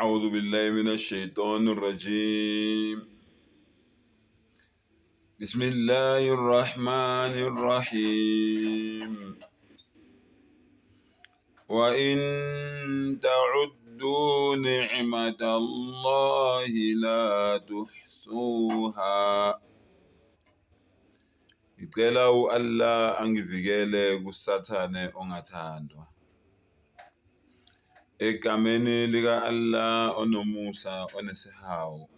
أعوذ بالله من الشيطان الرجيم. بسم الله الرحمن الرحيم. وإن تعدوا نعمة الله لا تحصوها. Ngicela Allah angivikele kusathane ongathandwa. Egameni lika Allah onomusa onesihawu.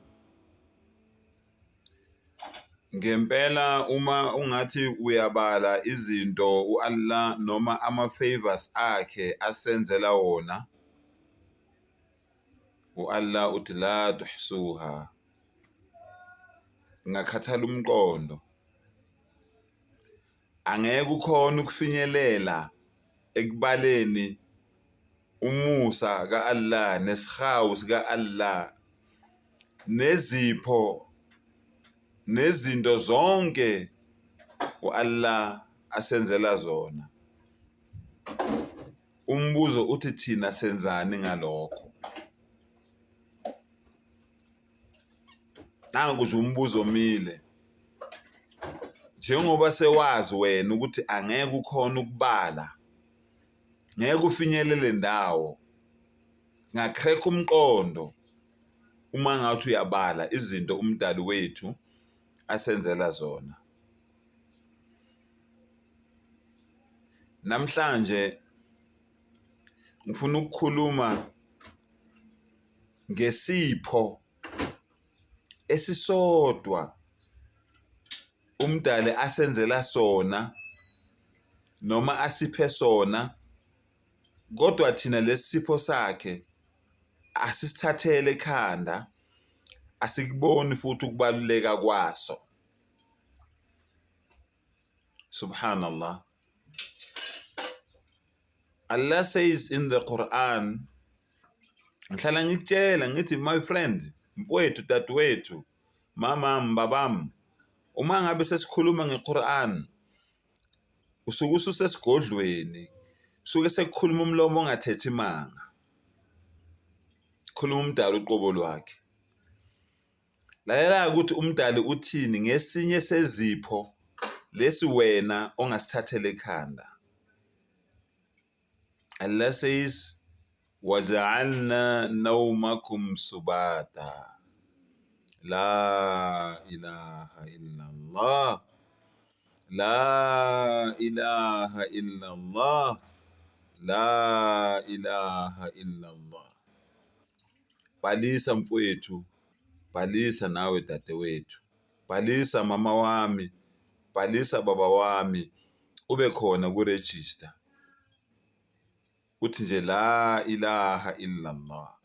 Ngempela uma ungathi uyabala izinto uAllah noma ama-favors akhe asenzela wona, uAllah uthi la tuhsuha, ngakhathala umqondo. Angeke ukhona ukufinyelela ekubaleni umusa kaAllah nesihawu sika-Allah nezipho nezinto zonke uAllah asenzela zona. Umbuzo uthi thina senzani ngalokho? Nangu nje umbuzo omile. Njengoba sewazi wena ukuthi angeke ukhona ukubala, ngeke ufinyelele ndawo, ngakrekha umqondo uma ngathi uyabala izinto umdali wethu asenzela zona. Namhlanje ngifuna ukukhuluma ngesipho esisodwa umdali asenzela sona noma asiphe sona, kodwa thina lesipho sakhe asisithathele ekhanda, asikuboni futhi ukubaluleka kwaso. Subhanallah. Allah says in the Quran, ngihlala ngikutshela ngithi my friend, mfowethu, dadewethu, mamam, babam, uma ngabe sesikhuluma ngeQuran, usuke ususesigodlweni, suke sekukhuluma umlomo ongathethi imanga, khuluma umdali uqobo lwakhe. Lalela ukuthi umdali uthini ngesinye sezipho lesi wena ongasithathela ekhanda. Allah says, وَجَعَلْنَا نَوْمَكُمْ سُبَاتًا. La ilaha illallah. La ilaha illallah. La ilaha illallah. Balisa mfowethu, balisa nawe dadewethu, balisa mama wami, balisa baba wami, ube khona kuregister. Uthi nje la ilaha illallah.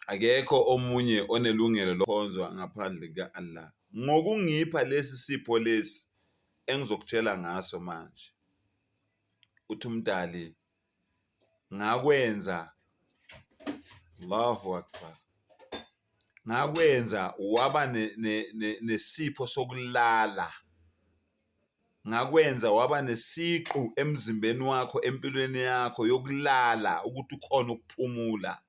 Akekho omunye onelungelo lokukhonzwa ngaphandle ka-Allah. Ngokungipha lesi sipho lesi engizokutshela ngaso manje, uthi umdali ngakwenza, Allahu Akbar, ngakwenza waba nesipho sokulala, ngakwenza waba nesiqu emzimbeni wakho, empilweni yakho yokulala, ukuthi ukhona ukuphumula.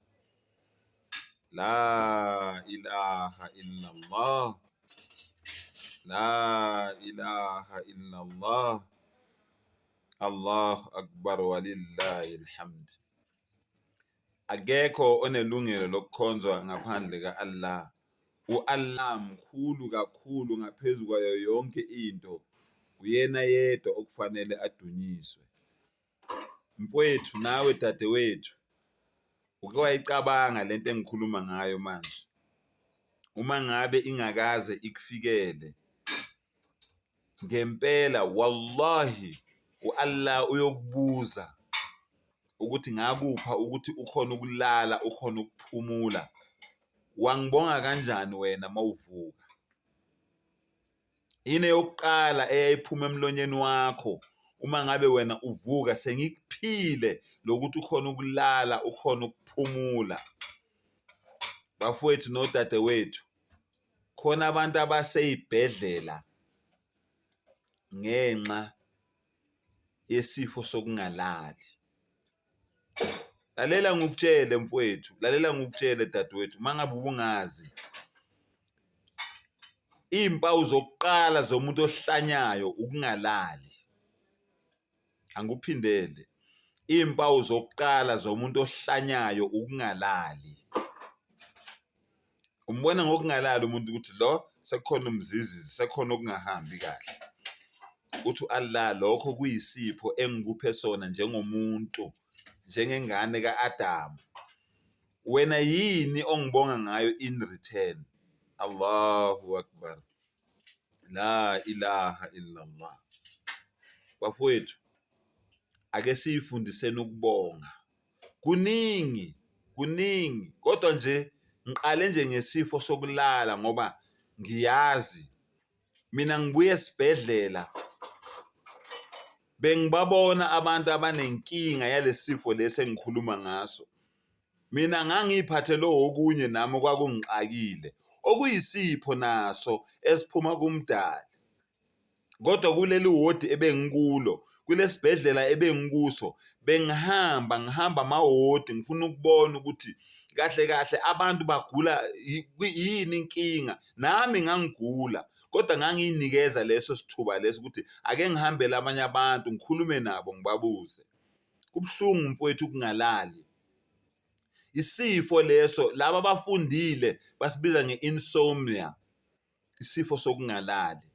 La ilaha illallah. La ilaha illallah. Allahu Akbar walillahi alhamd. Akekho onelungelo lokukhonzwa ngaphandle ka-Allah. U-Allah mkhulu kakhulu ngaphezu kwayo yonke into. Uyena yedwa okufanele adunyiswe. Mfowethu nawe dadewethu, uke wayicabanga lento engikhuluma ngayo manje? Uma ngabe ingakaze ikufikele, ngempela wallahi u-Allah uyokubuza ukuthi ngakupha ukuthi ukhona ukulala, ukhona ukuphumula. Wangibonga kanjani wena mawuvuka? Yini yokuqala eyayiphuma emlonyeni wakho uma ngabe wena uvuka sengikuphile lokuthi ukhona ukulala, ukhona ukuphumula? Bafowethu nodadewethu, khona abantu abaseyibhedlela ngenxa yesifo sokungalali. lalela ngikutshele mfowethu, lalela ngikutshele dadewethu, mangabe ubungazi impawu zokuqala zomuntu ohlanyayo ukungalali. Angikuphindele. Impawu zokuqala zomuntu ohlanyayo ukungalali. Umbona ngokungalali umuntu ukuthi lo sekukhona umzizizi, sekukhona okungahambi kahle. Uthi Allah lokho kuyisipho engikuphe sona njengomuntu, njengengane kaAdam. Wena yini ongibonga ngayo in return? Allahu Akbar. La ilaha illallah. Bafowethu, ake sifundiseni ukubonga. Kuningi, kodwa nje ngiqale nje ngesifo sokulala ngoba ngiyazi mina ngibuye esibhedlela bengibabona abantu abanenkinga yalesifo lesi engikhuluma ngaso. Mina ngangiphathele okunye nami okwakungixakile, okuyisipho naso esiphuma kumdali. Kodwa kuleli wodi ebengikulo, kulesibhedlela ebengikuso, ngihamba amawodi ngifuna ukubona ukuthi kahle kahle abantu bagula yini inkinga. Nami ngangigula, kodwa ngangiyinikeza leso sithuba leso ukuthi ake ngihambele abanye abantu ngikhulume nabo ngibabuze. Kubhlungu mfowethu ukungalali. Isifo leso laba abafundile basibiza nge-insomnia, isifo sokungalali.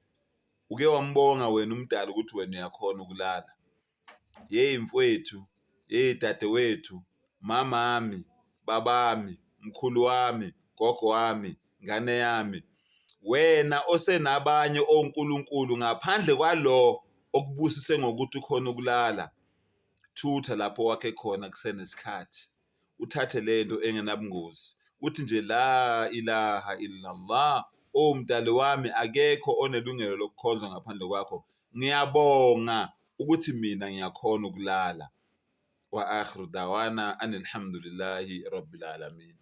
Uke wambonga wena umdala ukuthi wena uyakhona ukulala? Hey mfowethu, hey dadewethu, mamami, babami, mkhulu wami, gogo wami, ngane yami, wena osenabanye onkulunkulu ngaphandle kwalo okubusise ngokuthi ukhona ukulala, thutha lapho wakhe khona kusenesikhathi. Uthathe lento engenabungozi. Uthi nje la ilaha illallah. Mdali wami, akekho onelungelo lokukhonzwa ngaphandle kwakho. Ngiyabonga ukuthi mina ngiyakhona ukulala. Wa akhiru dawana anilhamdulillahi rabbil alamin.